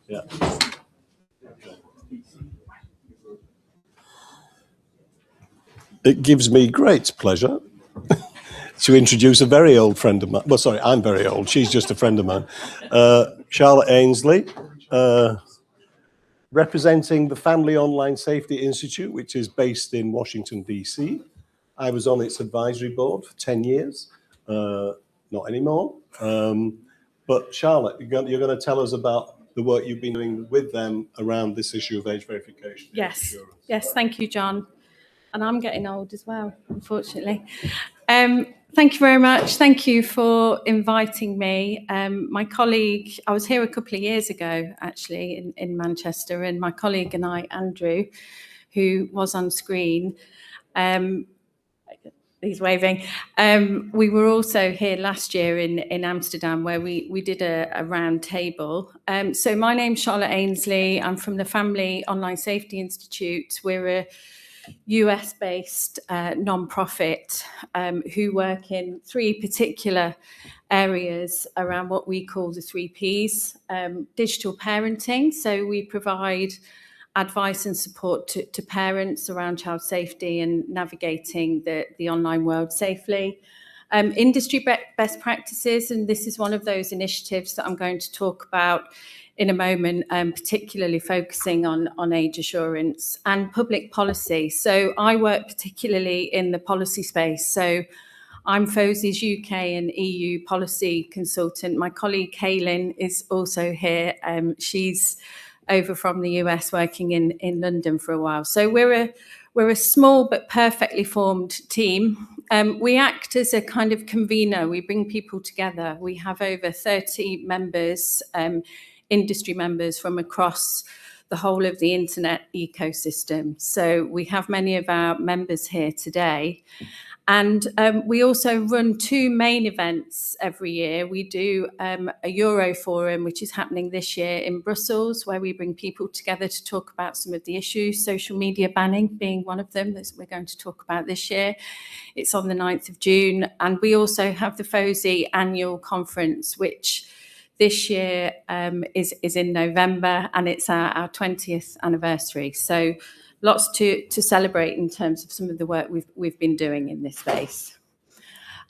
Yeah. It gives me great pleasure to introduce a very old friend of mine. Well, sorry, I'm very old. She's just a friend of mine. Charlotte Ainsley, representing the Family Online Safety Institute, which is based in Washington, D.C. I was on its advisory board for 10 years. Not anymore. But Charlotte, you're going to tell us about the work you've been doing with them around this issue of age verification. Yes, yes, thank you, John. And I'm getting old as well, unfortunately. Thank you very much. Thank you for inviting me. My colleague, I was here a couple of years ago, actually, in Manchester, and my colleague and I, Andrew, who was on screen, he's waving. We were also here last year in Amsterdam, where we did a round table. So my name's Charlotte Ainsley. I'm from the Family Online Safety Institute. We're a US-based non-profit who work in three particular areas around what we call the 3 Ps. Digital parenting, so we provide advice and support to parents around child safety and navigating the online world safely. Industry best practices, and this is one of those initiatives that I'm going to talk about in a moment, particularly focusing on age assurance, and public policy. So I work particularly in the policy space. So I'm FOSI's UK and EU policy consultant. My colleague Kaylin is also here. She's over from the US working in London for a while. So we're a small but perfectly formed team. We act as a kind of convener. We bring people together. We have over 30 members, industry members from across the whole of the internet ecosystem. So we have many of our members here today. And we also run 2 main events every year. We do a Euro Forum, which is happening this year in Brussels, where we bring people together to talk about some of the issues, social media banning being one of them that we're going to talk about this year. It's on the 9th of June. And we also have the FOSI annual conference, which this year is in November, and it's our 20th anniversary. So lots to celebrate in terms of some of the work we've been doing in this space.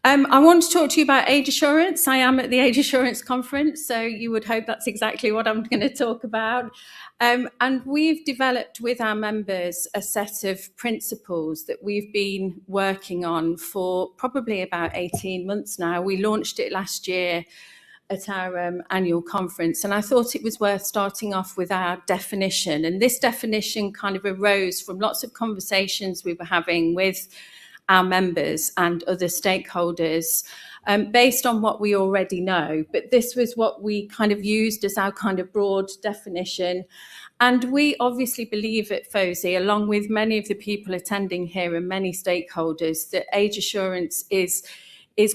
I want to talk to you about age assurance. I am at the Age Assurance Conference, so you would hope that's exactly what I'm going to talk about. And we've developed with our members a set of principles that we've been working on for probably about 18 months now. We launched it last year at our annual conference, and I thought it was worth starting off with our definition. And this definition kind of arose from lots of conversations we were having with our members and other stakeholders based on what we already know. But this was what we kind of used as our kind of broad definition. And we obviously believe at FOSI, along with many of the people attending here and many stakeholders, that age assurance is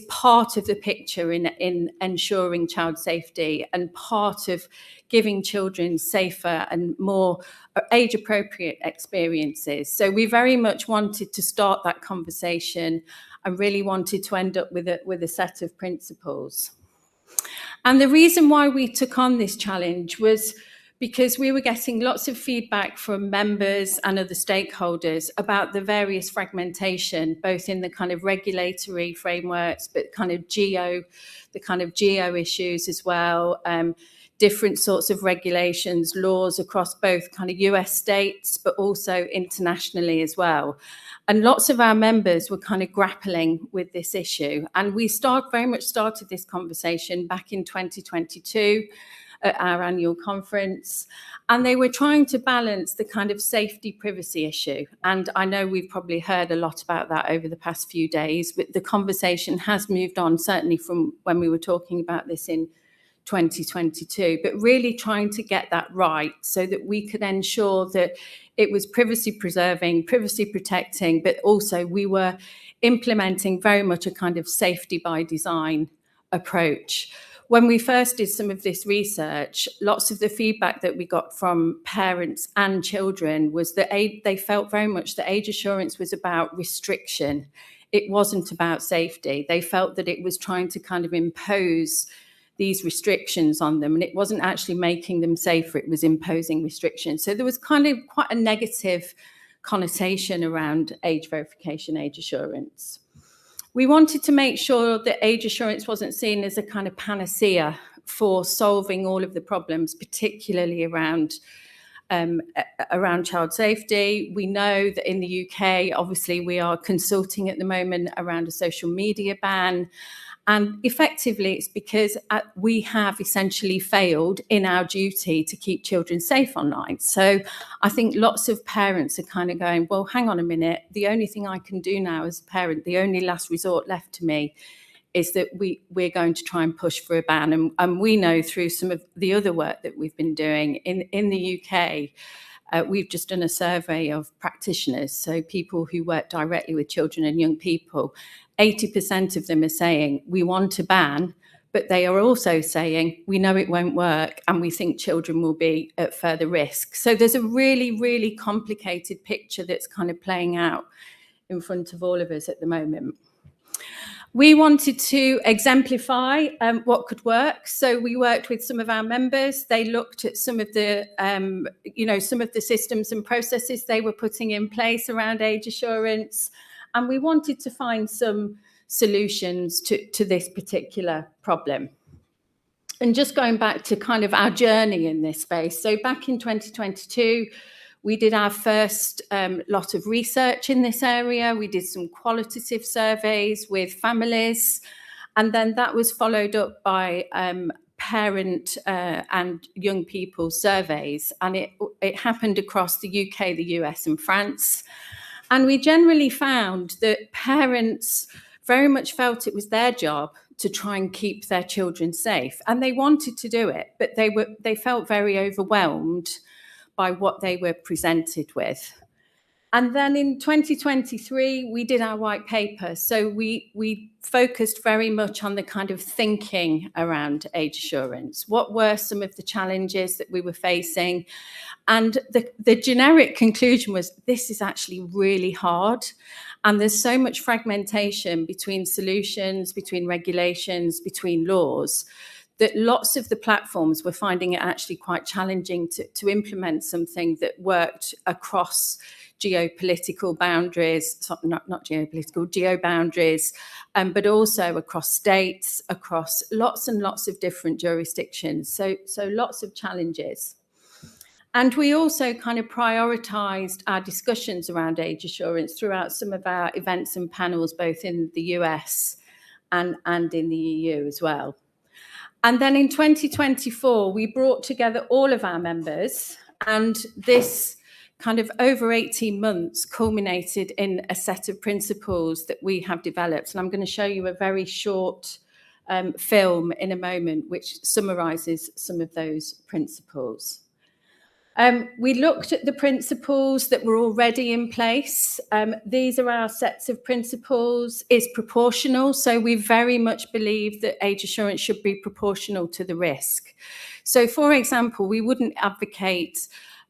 part of the picture in ensuring child safety and part of giving children safer and more age-appropriate experiences. So we very much wanted to start that conversation and really wanted to end up with a set of principles. And the reason why we took on this challenge was because we were getting lots of feedback from members and other stakeholders about the various fragmentation, both in the kind of regulatory frameworks, but kind of geo issues as well, different sorts of regulations, laws across both kind of US states, but also internationally as well. And lots of our members were kind of grappling with this issue. And we very much started this conversation back in 2022. At our annual conference, and they were trying to balance the kind of safety privacy issue. And I know we've probably heard a lot about that over the past few days, but the conversation has moved on, certainly from when we were talking about this in 2022, but really trying to get that right so that we could ensure that it was privacy preserving, privacy protecting, but also we were implementing very much a kind of safety by design approach. When we first did some of this research, lots of the feedback that we got from parents and children was that they felt very much that age assurance was about restriction. It wasn't about safety. They felt that it was trying to kind of impose these restrictions on them, and it wasn't actually making them safer, it was imposing restrictions. So there was kind of quite a negative connotation around age verification, age assurance. We wanted to make sure that age assurance wasn't seen as a kind of panacea for solving all of the problems, particularly around child safety. We know that in the UK, obviously, we are consulting at the moment around a social media ban. And effectively, it's because we have essentially failed in our duty to keep children safe online. So I think lots of parents are kind of going, well, hang on a minute, the only thing I can do now as a parent, the only last resort left to me is that we're going to try and push for a ban. And we know through some of the other work that we've been doing in the UK, we've just done a survey of practitioners, so people who work directly with children and young people. 80% of them are saying we want a ban, but they are also saying we know it won't work and we think children will be at further risk. So there's a really, really complicated picture that's kind of playing out in front of all of us at the moment. We wanted to exemplify what could work. So we worked with some of our members. They looked at some of the, some of the systems and processes they were putting in place around age assurance. And we wanted to find some solutions to this particular problem. And just going back to kind of our journey in this space. So back in 2022, we did our first lot of research in this area. We did some qualitative surveys with families, and then that was followed up by parent and young people surveys. And it happened across the UK, the US, and France. And we generally found that parents very much felt it was their job to try and keep their children safe. And they wanted to do it, but they felt very overwhelmed by what they were presented with. And then in 2023, we did our white paper. So we focused very much on the kind of thinking around age assurance. What were some of the challenges that we were facing? And the generic conclusion was, this is actually really hard. And there's so much fragmentation between solutions, between regulations, between laws, that lots of the platforms were finding it actually quite challenging to implement something that worked across geopolitical boundaries, not geopolitical, geo boundaries, but also across states, across lots and lots of different jurisdictions. So lots of challenges. And we also kind of prioritised our discussions around age assurance throughout some of our events and panels, both in the US and in the EU as well. And then in 2024, we brought together all of our members, and this kind of over 18 months culminated in a set of principles that we have developed. And I'm going to show you a very short film in a moment, which summarises some of those principles. We looked at the principles that were already in place. These are our sets of principles. It's proportional. So we very much believe that age assurance should be proportional to the risk. So, for example, we wouldn't advocate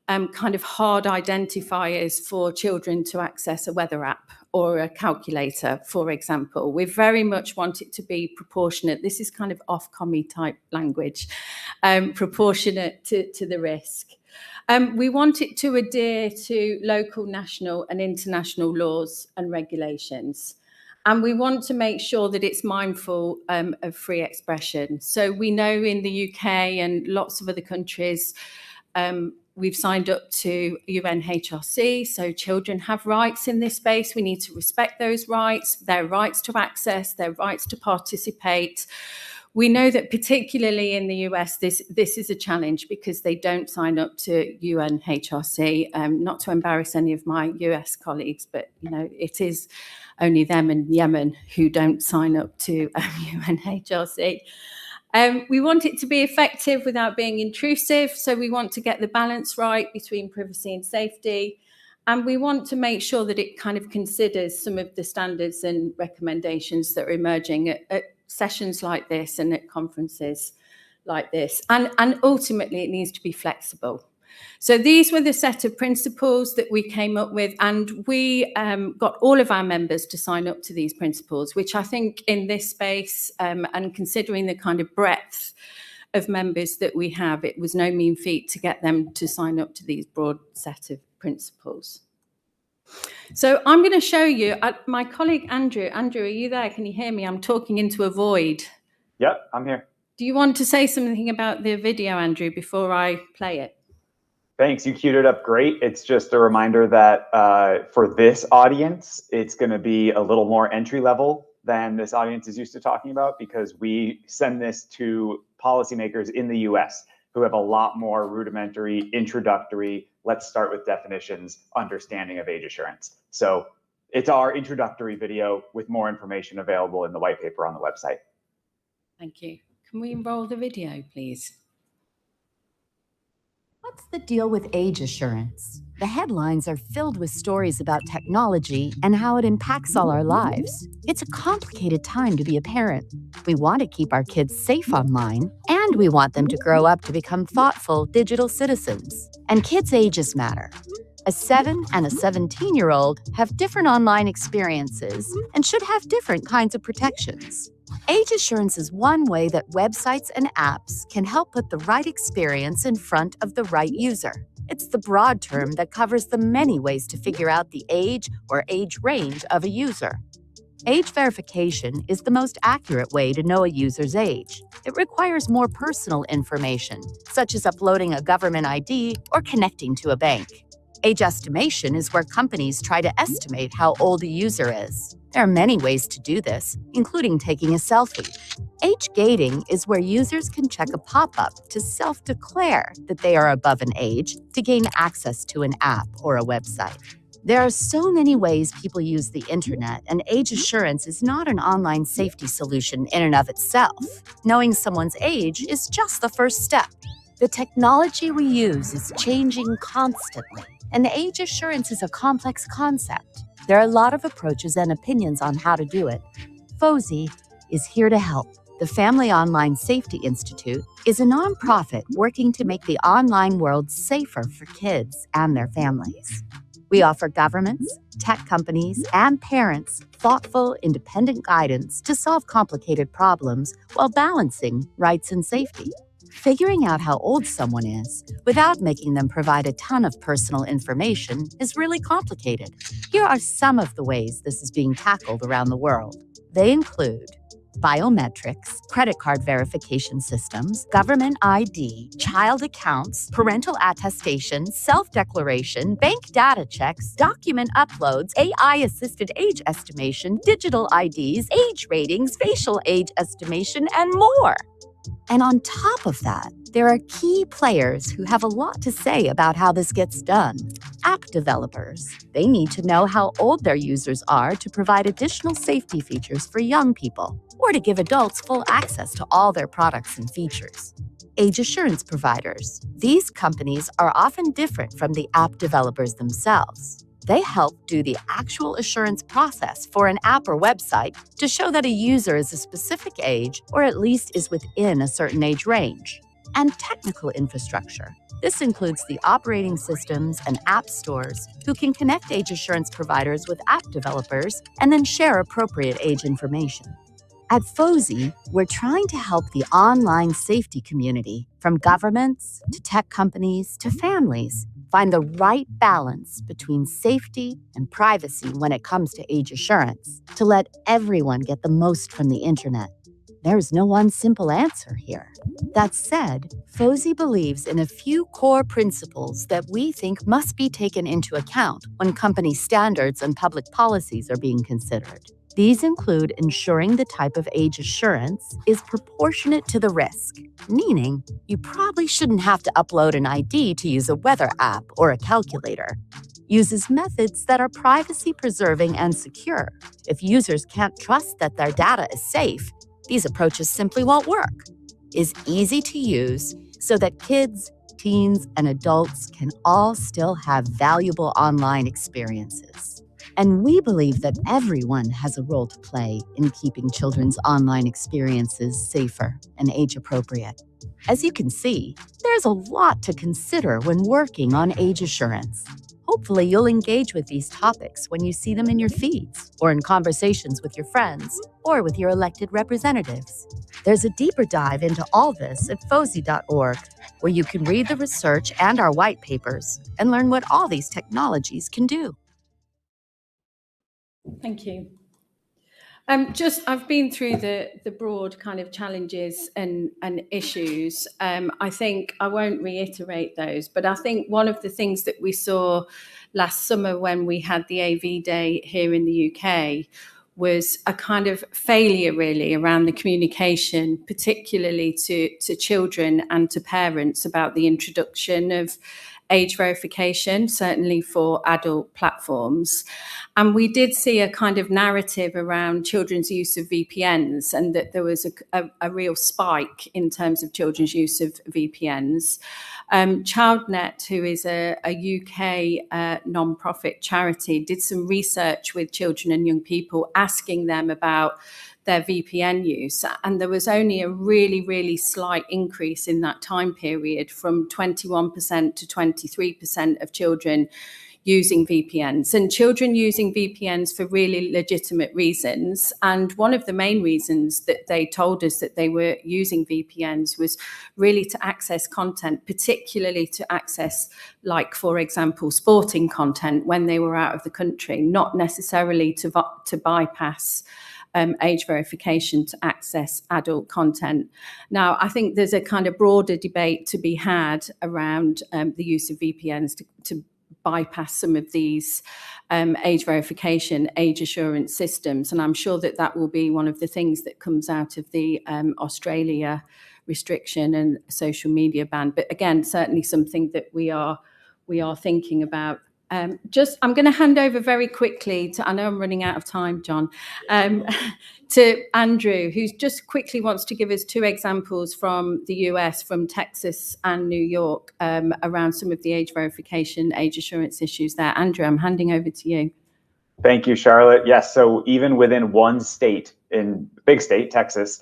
kind of hard identifiers for children to access a weather app or a calculator, for example. We very much want it to be proportionate. This is kind of Ofcom type language, proportionate to the risk. We want it to adhere to local, national and international laws and regulations. And we want to make sure that it's mindful of free expression. So we know in the UK and lots of other countries, we've signed up to UNHRC, so children have rights in this space. We need to respect those rights, their rights to access, their rights to participate. We know that particularly in the US, this is a challenge because they don't sign up to UNHRC. Not to embarrass any of my US colleagues, but it is only them and Yemen who don't sign up to UNHRC. We want it to be effective without being intrusive. So we want to get the balance right between privacy and safety. And we want to make sure that it kind of considers some of the standards and recommendations that are emerging at sessions like this and at conferences like this. And ultimately, it needs to be flexible. So these were the set of principles that we came up with, and we got all of our members to sign up to these principles, which I think in this space, and considering the kind of breadth of members that we have, it was no mean feat to get them to sign up to these broad set of principles. So I'm going to show you, my colleague Andrew. Andrew, are you there? Can you hear me? I'm talking into a void. Yep, I'm here. Do you want to say something about the video, Andrew, before I play it? Thanks, you queued it up great. It's just a reminder that for this audience, it's going to be a little more entry level than this audience is used to talking about, because we send this to policymakers in the US who have a lot more rudimentary, introductory, let's start with definitions, understanding of age assurance. So it's our introductory video with more information available in the white paper on the website. Thank you. Can we roll the video, please? What's the deal with age assurance? The headlines are filled with stories about technology and how it impacts all our lives. It's a complicated time to be a parent. We want to keep our kids safe online, and we want them to grow up to become thoughtful digital citizens. And kids' ages matter. A 7 and a 17-year-old have different online experiences and should have different kinds of protections. Age assurance is one way that websites and apps can help put the right experience in front of the right user. It's the broad term that covers the many ways to figure out the age or age range of a user. Age verification is the most accurate way to know a user's age. It requires more personal information, such as uploading a government ID or connecting to a bank. Age estimation is where companies try to estimate how old a user is. There are many ways to do this, including taking a selfie. Age gating is where users can check a pop-up to self-declare that they are above an age to gain access to an app or a website. There are so many ways people use the internet, and age assurance is not an online safety solution in and of itself. Knowing someone's age is just the first step. The technology we use is changing constantly, and age assurance is a complex concept. There are a lot of approaches and opinions on how to do it. FOSI is here to help. The Family Online Safety Institute is a nonprofit working to make the online world safer for kids and their families. We offer governments, tech companies, and parents thoughtful, independent guidance to solve complicated problems while balancing rights and safety. Figuring out how old someone is without making them provide a ton of personal information is really complicated. Here are some of the ways this is being tackled around the world. They include biometrics, credit card verification systems, government ID, child accounts, parental attestation, self-declaration, bank data checks, document uploads, AI-assisted age estimation, digital IDs, age ratings, facial age estimation, and more. And on top of that, there are key players who have a lot to say about how this gets done. App developers. They need to know how old their users are to provide additional safety features for young people, or to give adults full access to all their products and features. Age assurance providers. These companies are often different from the app developers themselves. They help do the actual assurance process for an app or website to show that a user is a specific age or at least is within a certain age range. And technical infrastructure. This includes the operating systems and app stores who can connect age assurance providers with app developers and then share appropriate age information. At FOSI, we're trying to help the online safety community, from governments to tech companies to families, find the right balance between safety and privacy when it comes to age assurance, to let everyone get the most from the internet. There's no one simple answer here. That said, FOSI believes in a few core principles that we think must be taken into account when company standards and public policies are being considered. These include ensuring the type of age assurance is proportionate to the risk, meaning you probably shouldn't have to upload an ID to use a weather app or a calculator. Uses methods that are privacy-preserving and secure. If users can't trust that their data is safe, these approaches simply won't work. Is easy to use so that kids, teens, and adults can all still have valuable online experiences. And we believe that everyone has a role to play in keeping children's online experiences safer and age appropriate. As you can see, there's a lot to consider when working on age assurance. Hopefully, you'll engage with these topics when you see them in your feeds, or in conversations with your friends, or with your elected representatives. There's a deeper dive into all this at FOSI.org, where you can read the research and our white papers and learn what all these technologies can do. Thank you. I've been through the broad kind of challenges and issues. I think I won't reiterate those, but I think one of the things that we saw last summer when we had the AV Day here in the UK was a kind of failure really around the communication, particularly to children and to parents about the introduction of age verification, certainly for adult platforms. And we did see a kind of narrative around children's use of VPNs, and that there was a real spike in terms of children's use of VPNs. ChildNet, who is a UK non-profit charity, did some research with children and young people, asking them about their VPN use. And there was only a really, really slight increase in that time period, from 21% to 23% of children using VPNs, and children using VPNs for really legitimate reasons. And one of the main reasons that they told us that they were using VPNs was really to access content, particularly to access, like, for example, sporting content when they were out of the country, not necessarily to bypass age verification to access adult content. Now, I think there's a kind of broader debate to be had around the use of VPNs to bypass some of these age verification, age assurance systems. And I'm sure that that will be one of the things that comes out of the Australia restriction and social media ban. But again, certainly something that we are thinking about. I'm going to hand over very quickly to, I know I'm running out of time, John, to Andrew, who just quickly wants to give us two examples from the US, from Texas and New York, around some of the age verification, age assurance issues there. Andrew, I'm handing over to you. Thank you, Charlotte. Yes, so even within one state, in big state, Texas,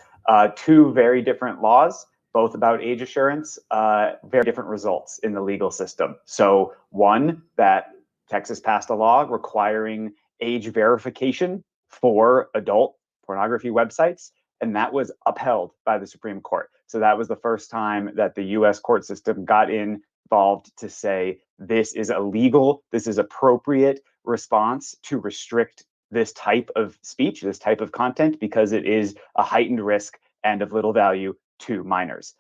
two very different laws, both about age assurance, very different results in the legal system. So one, that Texas passed a law requiring age verification for adult pornography websites, and that was upheld by the Supreme Court. So that was the first time that the US court system got involved to say, this is a legal, this is appropriate response to restrict this type of speech, this type of content, because it is a heightened risk and of little value to minors.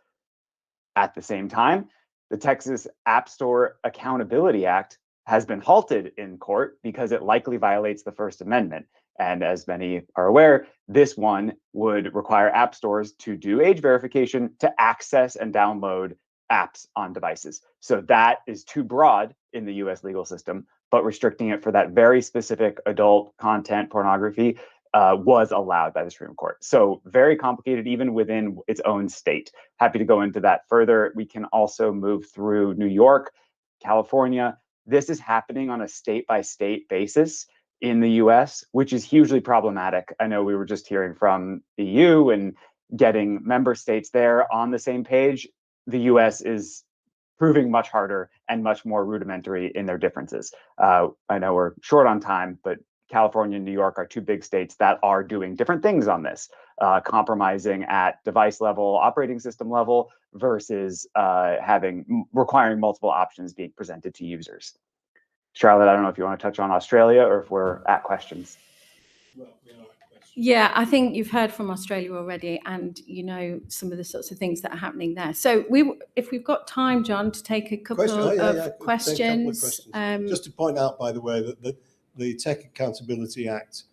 At the same time, the Texas App Store Accountability Act has been halted in court because it likely violates the First Amendment. And as many are aware, this one would require app stores to do age verification to access and download apps on devices. So that is too broad in the US legal system, but restricting it for that very specific adult content, pornography, was allowed by the Supreme Court. So very complicated, even within its own state. Happy to go into that further. We can also move through New York, California. This is happening on a state-by-state basis in the US, which is hugely problematic. I know we were just hearing from the EU and getting member states there on the same page. The US is proving much harder and much more rudimentary in their differences. I know we're short on time, but California and New York are two big states that are doing different things on this, compromising at device level, operating system level, versus requiring multiple options being presented to users. Charlotte, I don't know if you want to touch on Australia or if we're at questions. Yeah, I think you've heard from Australia already, and you know some of the sorts of things that are happening there. So if we've got time, John, to take a couple of questions. Just to point out, by the way, that the Tech Accountability Act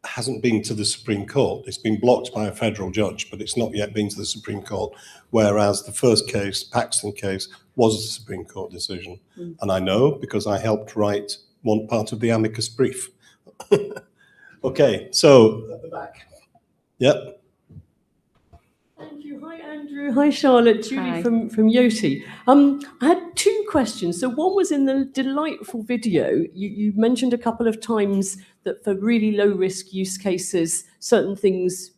hasn't been to the Supreme Court. It's been blocked by a federal judge, but it's not yet been to the Supreme Court, whereas the first case, Paxton case, was a Supreme Court decision. And I know because I helped write one part of the amicus brief. Okay, so at the back. Yep. Thank you. Hi, Andrew. Hi, Charlotte. Julie Hi. from Yoti. I had two questions. So one was in the delightful video. You mentioned a couple of times that for really low-risk use cases, certain things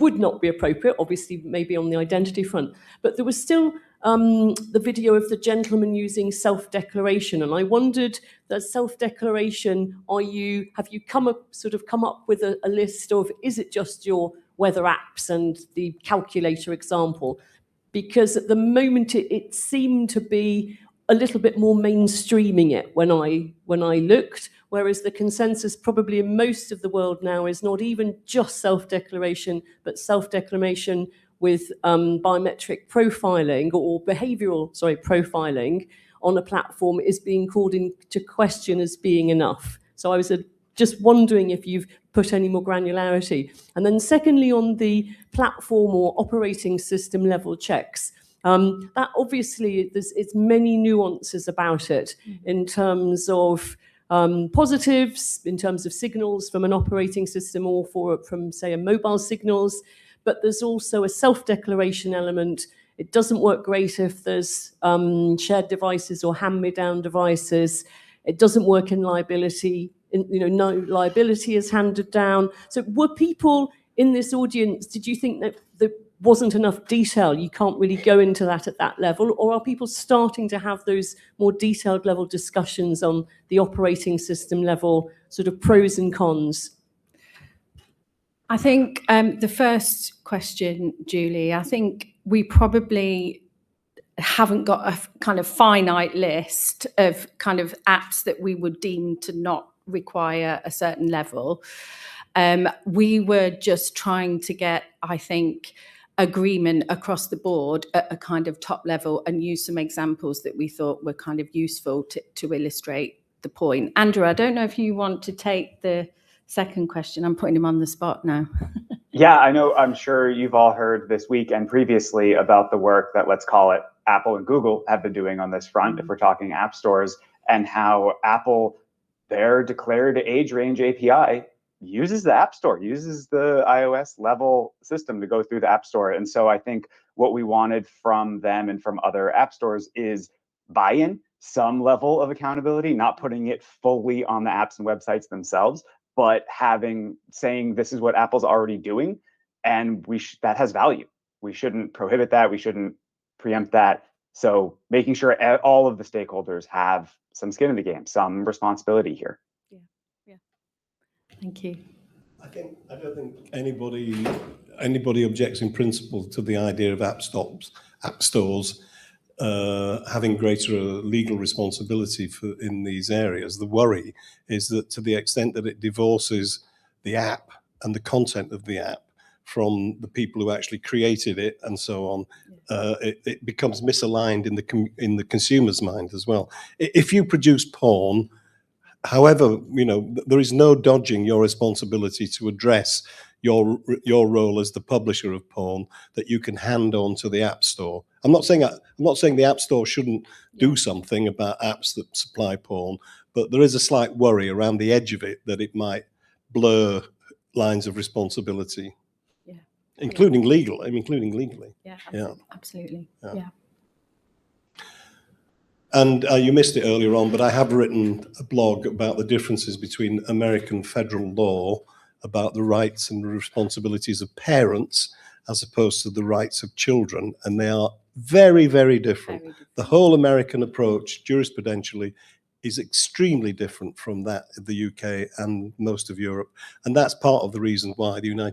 would not be appropriate, obviously maybe on the identity front. But there was still the video of the gentleman using self-declaration. And I wondered, that self-declaration, have you come up with a list of, is it just your weather apps and the calculator example? Because at the moment it seemed to be a little bit more mainstreaming it when I looked, whereas the consensus probably in most of the world now is not even just self-declaration, but self-declaration with biometric profiling or behavioral, profiling on a platform is being called into question as being enough. So I was just wondering if you've put any more granularity. And then secondly, on the platform or operating system level checks, that obviously it's many nuances about it in terms of positives, in terms of signals from an operating system or from, say, a mobile signals, but there's also a self-declaration element. It doesn't work great if there's shared devices or hand-me-down devices. It doesn't work in liability. No liability is handed down. So were people in this audience, did you think that there wasn't enough detail? You can't really go into that at that level? Or are people starting to have those more detailed level discussions on the operating system level, sort of pros and cons? I think the first question, Julie, I think we probably haven't got a kind of finite list of kind of apps that we would deem to not require a certain level. We were just trying to get, I think, agreement across the board at a kind of top level and use some examples that we thought were kind of useful to illustrate the point. Andrew, I don't know if you want to take the second question. I'm putting him on the spot now. Yeah, I know. I'm sure you've all heard this week and previously about the work that, let's call it, Apple and Google have been doing on this front, if we're talking app stores, and how Apple, their declared age range API, uses the App Store, uses the iOS level system to go through the App Store. And so I think what we wanted from them and from other app stores is buy-in, some level of accountability, not putting it fully on the apps and websites themselves, but saying this is what Apple's already doing, and that has value. We shouldn't prohibit that. We shouldn't preempt that. So making sure all of the stakeholders have some skin in the game, some responsibility here. Yeah. Thank you. I don't think anybody objects in principle to the idea of app stores having greater legal responsibility in these areas. The worry is that to the extent that it divorces the app and the content of the app from the people who actually created it and so on, it becomes misaligned in the consumer's mind as well. If you produce porn, however, there is no dodging your responsibility to address your role as the publisher of porn that you can hand on to the App Store. I'm not saying the App Store shouldn't do something about apps that supply porn, but there is a slight worry around the edge of it that it might blur lines of responsibility, including legally. Yeah, absolutely. Yeah. And you missed it earlier on, but I have written a blog about the differences between American federal law about the rights and responsibilities of parents as opposed to the rights of children. And they are very, very different. The whole American approach jurisprudentially is extremely different from that of the UK and most of Europe. And that's part of the reason why the United